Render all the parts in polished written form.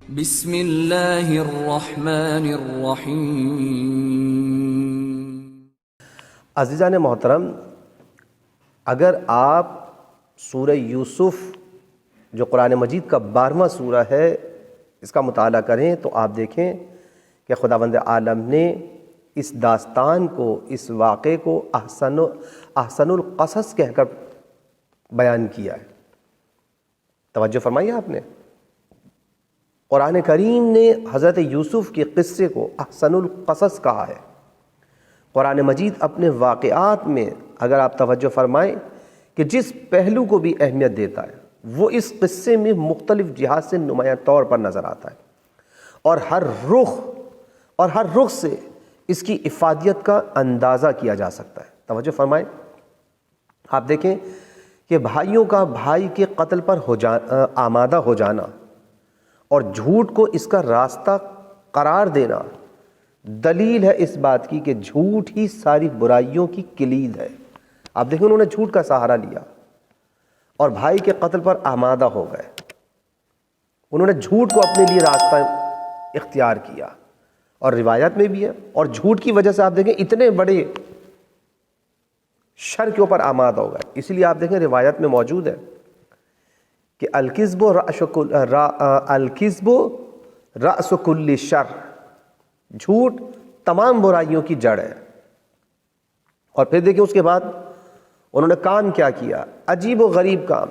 بسم اللہ الرحمن الرحیم۔ عزیزان محترم، اگر آپ سورہ یوسف جو قرآن مجید کا 12واں سورہ ہے اس کا مطالعہ کریں تو آپ دیکھیں کہ خداوند عالم نے اس داستان کو، اس واقعے کو احسن القصص کہہ کر بیان کیا ہے۔ توجہ فرمائیے آپ نے، قرآن کریم نے حضرت یوسف کے قصے کو احسن القصص کہا ہے۔ قرآن مجید اپنے واقعات میں اگر آپ توجہ فرمائیں کہ جس پہلو کو بھی اہمیت دیتا ہے وہ اس قصے میں مختلف جہات سے نمایاں طور پر نظر آتا ہے، اور ہر رخ سے اس کی افادیت کا اندازہ کیا جا سکتا ہے۔ توجہ فرمائیں، آپ دیکھیں کہ بھائیوں کا بھائی کے قتل پر آمادہ ہو جانا اور جھوٹ کو اس کا راستہ قرار دینا دلیل ہے اس بات کی کہ جھوٹ ہی ساری برائیوں کی کلید ہے۔ آپ دیکھیں انہوں نے جھوٹ کا سہارا لیا اور بھائی کے قتل پر آمادہ ہو گئے، انہوں نے جھوٹ کو اپنے لیے راستہ اختیار کیا، اور روایت میں بھی ہے، اور جھوٹ کی وجہ سے آپ دیکھیں اتنے بڑے شر کے اوپر آمادہ ہو گئے۔ اسی لیے آپ دیکھیں روایت میں موجود ہے کہ الکذب رأس کل شر، جھوٹ تمام برائیوں کی جڑ ہے۔ اور پھر دیکھیں اس کے بعد انہوں نے کام کیا کیا، عجیب و غریب کام،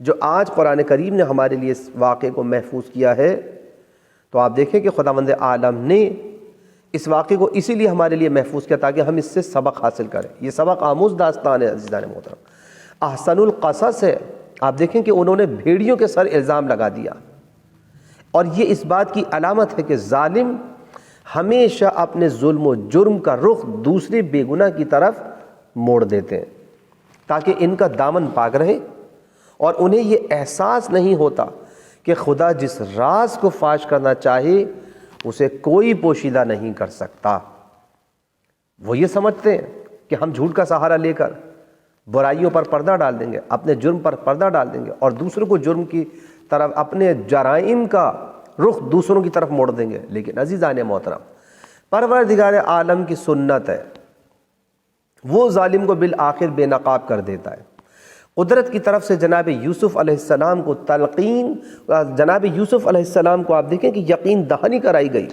جو آج قرآن کریم نے ہمارے لیے اس واقعے کو محفوظ کیا ہے۔ تو آپ دیکھیں کہ خداوند عالم نے اس واقعے کو اسی لیے ہمارے لیے محفوظ کیا تاکہ ہم اس سے سبق حاصل کریں۔ یہ سبق آموز داستان ہے عزیزان محترم، احسن القصص ہے۔ آپ دیکھیں کہ انہوں نے بھیڑیوں کے سر الزام لگا دیا، اور یہ اس بات کی علامت ہے کہ ظالم ہمیشہ اپنے ظلم و جرم کا رخ دوسرے بے گناہ کی طرف موڑ دیتے ہیں تاکہ ان کا دامن پاک رہے، اور انہیں یہ احساس نہیں ہوتا کہ خدا جس راز کو فاش کرنا چاہے اسے کوئی پوشیدہ نہیں کر سکتا۔ وہ یہ سمجھتے ہیں کہ ہم جھوٹ کا سہارا لے کر برائیوں پر پردہ ڈال دیں گے، اپنے جرم پر پردہ ڈال دیں گے، اور دوسروں کو جرم کی طرف، اپنے جرائم کا رخ دوسروں کی طرف موڑ دیں گے۔ لیکن عزیزان محترم، پروردگار عالم کی سنت ہے، وہ ظالم کو بالآخر بے نقاب کر دیتا ہے۔ قدرت کی طرف سے جناب یوسف علیہ السلام کو جناب یوسف علیہ السلام کو آپ دیکھیں کہ یقین دہانی کرائی گئی،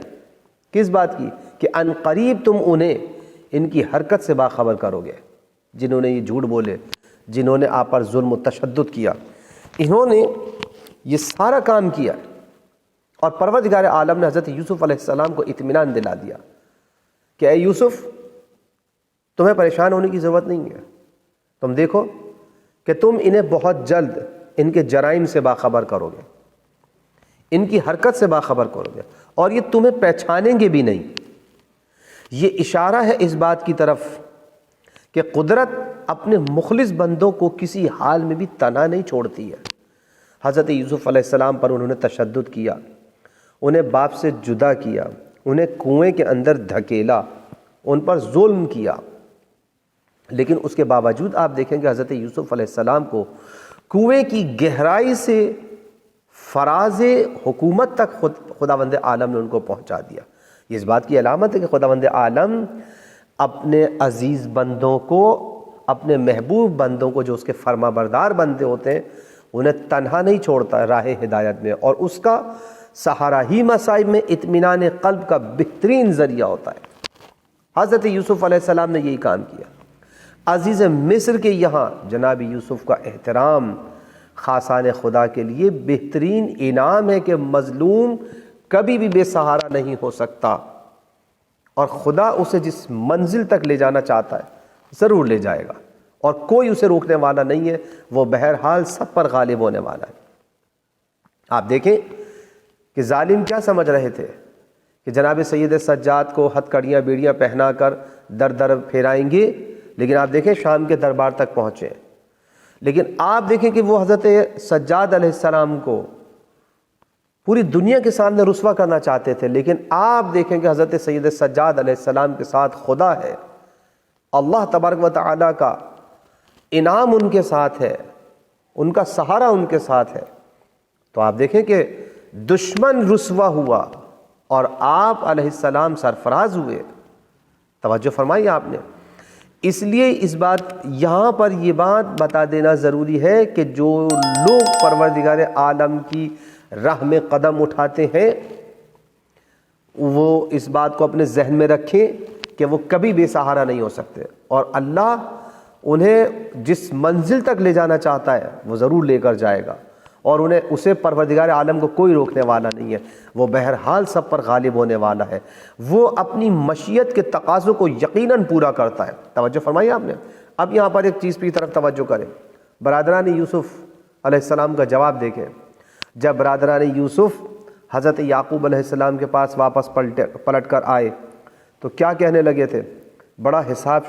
کس بات کی؟ کہ ان قریب تم انہیں ان کی حرکت سے باخبر کرو گے، جنہوں نے یہ جھوٹ بولے، جنہوں نے آپ پر ظلم و تشدد کیا، انہوں نے یہ سارا کام کیا، اور پروردگار عالم نے حضرت یوسف علیہ السلام کو اطمینان دلا دیا کہ اے یوسف، تمہیں پریشان ہونے کی ضرورت نہیں ہے، تم دیکھو کہ تم انہیں بہت جلد ان کے جرائم سے باخبر کرو گے، ان کی حرکت سے باخبر کرو گے، اور یہ تمہیں پہچانیں گے بھی نہیں۔ یہ اشارہ ہے اس بات کی طرف کہ قدرت اپنے مخلص بندوں کو کسی حال میں بھی تنہا نہیں چھوڑتی ہے۔ حضرت یوسف علیہ السلام پر انہوں نے تشدد کیا، انہیں باپ سے جدا کیا، انہیں کنویں کے اندر دھکیلا، ان پر ظلم کیا، لیکن اس کے باوجود آپ دیکھیں کہ حضرت یوسف علیہ السلام کو کنویں کی گہرائی سے فراز حکومت تک خداوند عالم نے ان کو پہنچا دیا۔ یہ اس بات کی علامت ہے کہ خداوند عالم اپنے عزیز بندوں کو، اپنے محبوب بندوں کو، جو اس کے فرما بردار بندے ہوتے ہیں، انہیں تنہا نہیں چھوڑتا راہ ہدایت میں، اور اس کا سہارا ہی مصائب میں اطمینان قلب کا بہترین ذریعہ ہوتا ہے۔ حضرت یوسف علیہ السلام نے یہی کام کیا۔ عزیز مصر کے یہاں جناب یوسف کا احترام خاصان خدا کے لیے بہترین انعام ہے کہ مظلوم کبھی بھی بے سہارا نہیں ہو سکتا، اور خدا اسے جس منزل تک لے جانا چاہتا ہے ضرور لے جائے گا، اور کوئی اسے روکنے والا نہیں ہے، وہ بہرحال سب پر غالب ہونے والا ہے۔ آپ دیکھیں کہ ظالم کیا سمجھ رہے تھے کہ جناب سید سجاد کو ہتھ کڑیاں بیڑیاں پہنا کر در در پھیرائیں گے، لیکن آپ دیکھیں شام کے دربار تک پہنچے، لیکن آپ دیکھیں کہ وہ حضرت سجاد علیہ السلام کو پوری دنیا کے سامنے رسوا کرنا چاہتے تھے، لیکن آپ دیکھیں کہ حضرت سید سجاد علیہ السلام کے ساتھ خدا ہے، اللہ تبارک و تعالیٰ کا انعام ان کے ساتھ ہے، ان کا سہارا ان کے ساتھ ہے۔ تو آپ دیکھیں کہ دشمن رسوا ہوا اور آپ علیہ السلام سرفراز ہوئے. توجہ فرمائی آپ نے. اس لیے اس بات یہاں پر یہ بات بتا دینا ضروری ہے کہ جو لوگ پروردگار عالم کی راہ میں قدم اٹھاتے ہیں وہ اس بات کو اپنے ذہن میں رکھیں کہ وہ کبھی بے سہارا نہیں ہو سکتے، اور اللہ انہیں جس منزل تک لے جانا چاہتا ہے وہ ضرور لے کر جائے گا، اور انہیں اسے پروردگار عالم کو کوئی روکنے والا نہیں ہے. وہ بہرحال سب پر غالب ہونے والا ہے. وہ اپنی مشیت کے تقاضوں کو یقیناً پورا کرتا ہے. توجہ فرمائی آپ نے. اب یہاں پر ایک چیز کی طرف توجہ کریں. برادران یوسف علیہ السلام کا جواب دیکھیں. جب برادران یوسف حضرت یعقوب علیہ السلام کے پاس واپس پلٹ کر آئے تو کیا کہنے لگے تھے؟ بڑا حساب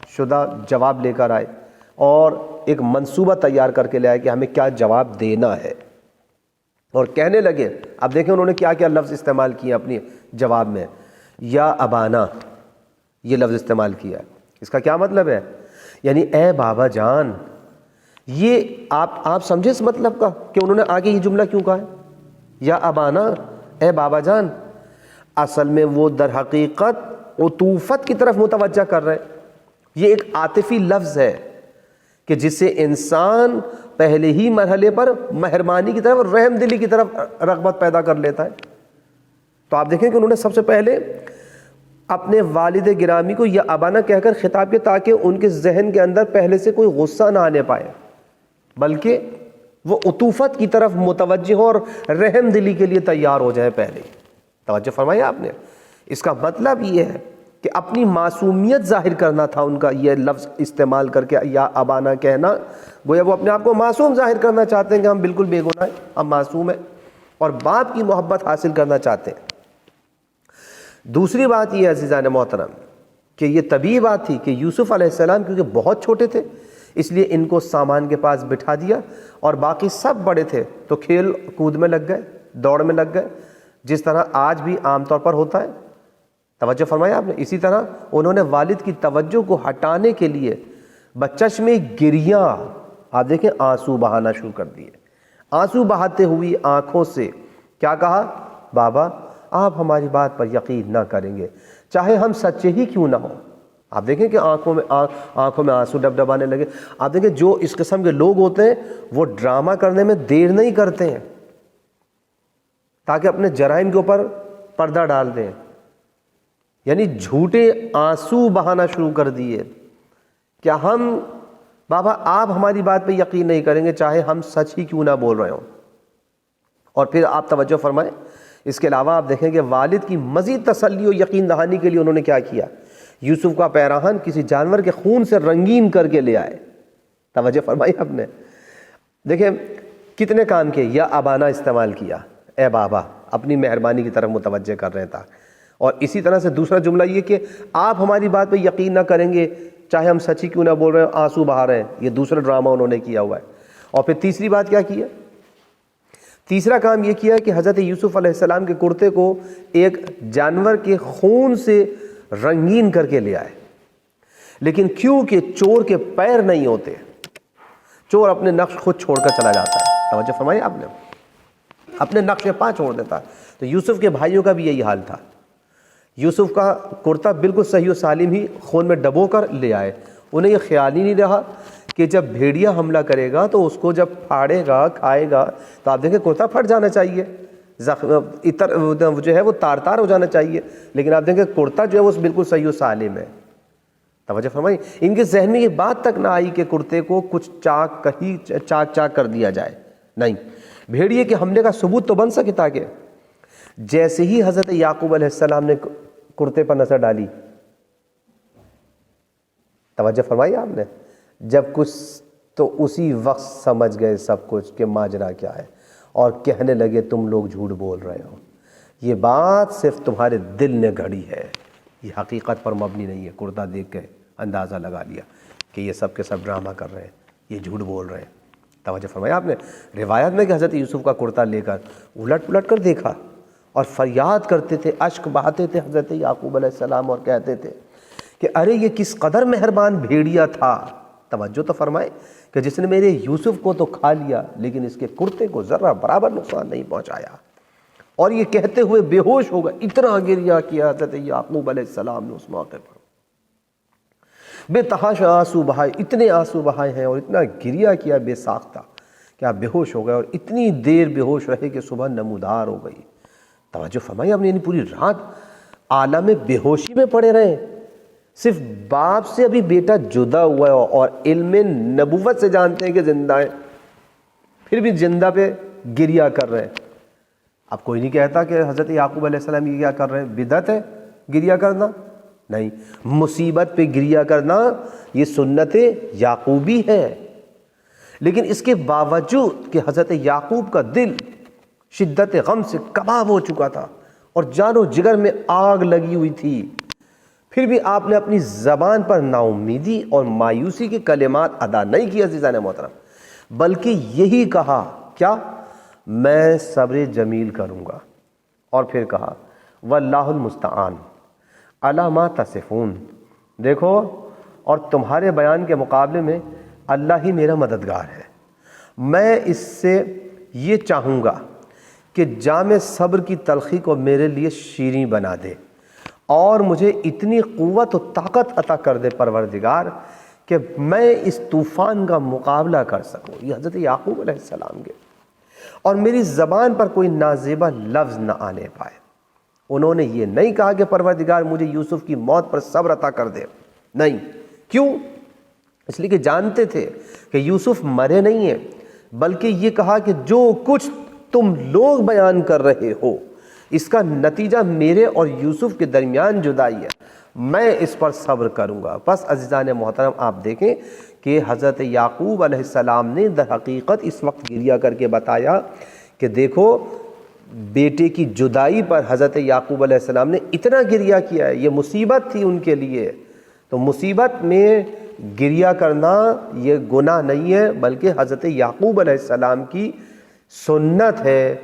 شدہ جواب لے کر آئے اور ایک منصوبہ تیار کر کے لے آئے کہ ہمیں کیا جواب دینا ہے. اور کہنے لگے، اب دیکھیں انہوں نے کیا کیا لفظ استعمال کیے اپنی جواب میں. یا ابانا یہ لفظ استعمال کیا. اس کا کیا مطلب ہے؟ یعنی اے بابا جان. یہ آپ سمجھے اس مطلب کا کہ انہوں نے آگے یہ جملہ کیوں کہا ہے یا ابانا، اے بابا جان؟ اصل میں وہ در حقیقت عطوفت کی طرف متوجہ کر رہے ہیں. یہ ایک عاطفی لفظ ہے کہ جسے انسان پہلے ہی مرحلے پر مہربانی کی طرف، رحم دلی کی طرف رغبت پیدا کر لیتا ہے. تو آپ دیکھیں کہ انہوں نے سب سے پہلے اپنے والد گرامی کو یا ابانا کہہ کر خطاب کیا تاکہ ان کے ذہن کے اندر پہلے سے کوئی غصہ نہ آنے پائے، بلکہ وہ عطوفت کی طرف متوجہ ہو اور رحم دلی کے لیے تیار ہو جائے پہلے. توجہ فرمایا آپ نے. اس کا مطلب یہ ہے کہ اپنی معصومیت ظاہر کرنا تھا ان کا. یہ لفظ استعمال کر کے یا ابانا کہنا، گویا وہ اپنے آپ کو معصوم ظاہر کرنا چاہتے ہیں کہ ہم بالکل بے گناہ ہیں، ہم معصوم ہیں، اور باپ کی محبت حاصل کرنا چاہتے ہیں. دوسری بات یہ عزیزان محترم کہ یہ طبیعی بات تھی کہ یوسف علیہ السلام کیونکہ بہت چھوٹے تھے اس لیے ان کو سامان کے پاس بٹھا دیا، اور باقی سب بڑے تھے تو کھیل کود میں لگ گئے، دوڑ میں لگ گئے، جس طرح آج بھی عام طور پر ہوتا ہے. توجہ فرمایا آپ نے. اسی طرح انہوں نے والد کی توجہ کو ہٹانے کے لیے بچشمے گریاں، آپ دیکھیں، آنسو بہانا شروع کر دیے. آنسو بہاتے ہوئی آنکھوں سے کیا کہا؟ بابا آپ ہماری بات پر یقین نہ کریں گے چاہے ہم سچے ہی کیوں نہ ہوں. آپ دیکھیں کہ آنکھوں میں آنسو ڈبڈبانے لگے. آپ دیکھیں جو اس قسم کے لوگ ہوتے ہیں وہ ڈرامہ کرنے میں دیر نہیں کرتے ہیں تاکہ اپنے جرائم کے اوپر پردہ ڈال دیں. یعنی جھوٹے آنسو بہانا شروع کر دیے. کیا ہم بابا آپ ہماری بات پہ یقین نہیں کریں گے چاہے ہم سچ ہی کیوں نہ بول رہے ہوں. اور پھر آپ توجہ فرمائیں، اس کے علاوہ آپ دیکھیں کہ والد کی مزید تسلی و یقین دہانی کے لیے انہوں نے کیا کیا؟ یوسف کا پیراہن کسی جانور کے خون سے رنگین کر کے لے آئے. توجہ فرمائی آپ نے. دیکھیں کتنے کام کیے. یا ابانا استعمال کیا، اے بابا، اپنی مہربانی کی طرف متوجہ کر رہے تھا. اور اسی طرح سے دوسرا جملہ یہ کہ آپ ہماری بات پہ یقین نہ کریں گے چاہے ہم سچی کیوں نہ بول رہے ہیں، آنسو بہا رہے ہیں. یہ دوسرا ڈرامہ انہوں نے کیا ہوا ہے. اور پھر تیسری بات کیا کی ہے؟ تیسرا کام یہ کیا کہ حضرت یوسف علیہ السلام کے کرتے کو ایک جانور کے خون سے رنگین کر کے لے آئے. لیکن کیونکہ چور کے پیر نہیں ہوتے، چور اپنے نقش خود چھوڑ کر چلا جاتا ہے. توجہ فرمائیے آپ نے، اپنے نقش پا چھوڑ دیتا. تو یوسف کے بھائیوں کا بھی یہی حال تھا. یوسف کا کرتا بالکل صحیح و سالم ہی خون میں ڈبو کر لے آئے. انہیں یہ خیال ہی نہیں رہا کہ جب بھیڑیا حملہ کرے گا تو اس کو جب پھاڑے گا، کھائے گا، تو آپ دیکھیں کرتا پھٹ جانا چاہیے، جو ہے وہ تار تار ہو جانا چاہیے. لیکن آپ دیکھیں کرتا جو ہے وہ بالکل صحیح و سالم ہے. توجہ فرمائی. ان کے ذہن میں یہ بات تک نہ آئی کہ کرتے کو کچھ چاک کر دیا جائے. نہیں، بھیڑیے کے حملے کا ثبوت تو بن سکے تاکہ جیسے ہی حضرت یعقوب علیہ السلام نے کرتے پر نظر ڈالی، توجہ فرمائی آپ نے، جب کچھ تو اسی وقت سمجھ گئے سب کچھ کہ ماجرا کیا ہے، اور کہنے لگے تم لوگ جھوٹ بول رہے ہو، یہ بات صرف تمہارے دل نے گھڑی ہے، یہ حقیقت پر مبنی نہیں ہے. کرتا دیکھ کے اندازہ لگا لیا کہ یہ سب کے سب ڈرامہ کر رہے ہیں، یہ جھوٹ بول رہے ہیں. توجہ فرمایا آپ نے. روایت میں کہ حضرت یوسف کا کرتا لے کر الٹ پلٹ کر دیکھا اور فریاد کرتے تھے، اشک بہاتے تھے حضرت یعقوب علیہ السلام، اور کہتے تھے کہ ارے یہ کس قدر مہربان بھیڑیا تھا. توجہ تو فرمائے کہ کہ جس نے میرے یوسف کو تو کھا لیا لیکن اس کے کرتے کو ذرہ برابر نقصان نہیں پہنچایا. اور یہ کہتے ہوئے بے ہوش ہو گئے. اتنا گریہ کیا حضرت یعقوب علیہ السلام نے اس موقع پر، بے تحاشا آنسو بہائے، اتنے آنسو بہائے ہیں اور اتنا گریہ کیا بے ساختہ کہ آپ بے ہوش ہو گئے، اور اتنی دیر بے ہوش رہے کہ صبح نمودار ہو گئی. توجہ فرمائی آپ نے، یعنی پوری رات عالم بے ہوشی میں پڑے رہے. صرف باپ سے ابھی بیٹا جدا ہوا ہے اور علم نبوت سے جانتے ہیں کہ زندہ ہیں، پھر بھی زندہ پہ گریہ کر رہے ہیں. اب کوئی نہیں کہتا کہ حضرت یعقوب علیہ السلام یہ کیا کر رہے ہیں، بدعت ہے گریہ کرنا؟ نہیں، مصیبت پہ گریہ کرنا یہ سنت یعقوبی ہے. لیکن اس کے باوجود کہ حضرت یعقوب کا دل شدت غم سے کباب ہو چکا تھا اور جان و جگر میں آگ لگی ہوئی تھی، پھر بھی آپ نے اپنی زبان پر نا امیدی اور مایوسی کے کلمات ادا نہیں کیا عزیزان محترم، بلکہ یہی کہا کیا، میں صبر جمیل کروں گا. اور پھر کہا واللہ المستعان علی ما تصفون، دیکھو اور تمہارے بیان کے مقابلے میں اللہ ہی میرا مددگار ہے. میں اس سے یہ چاہوں گا کہ جام صبر کی تلخی کو میرے لیے شیریں بنا دے اور مجھے اتنی قوت و طاقت عطا کر دے پروردگار کہ میں اس طوفان کا مقابلہ کر سکوں. یہ حضرت یعقوب علیہ السلام کے، اور میری زبان پر کوئی نازیبہ لفظ نہ آنے پائے. انہوں نے یہ نہیں کہا کہ پروردگار مجھے یوسف کی موت پر صبر عطا کر دے، نہیں. کیوں؟ اس لیے کہ جانتے تھے کہ یوسف مرے نہیں ہیں، بلکہ یہ کہا کہ جو کچھ تم لوگ بیان کر رہے ہو اس کا نتیجہ میرے اور یوسف کے درمیان جدائی ہے، میں اس پر صبر کروں گا. بس عزیزان محترم آپ دیکھیں کہ حضرت یعقوب علیہ السلام نے در حقیقت اس وقت گریہ کر کے بتایا کہ دیکھو بیٹے کی جدائی پر حضرت یعقوب علیہ السلام نے اتنا گریہ کیا ہے، یہ مصیبت تھی ان کے لیے. تو مصیبت میں گریہ کرنا یہ گناہ نہیں ہے، بلکہ حضرت یعقوب علیہ السلام کی سنت ہے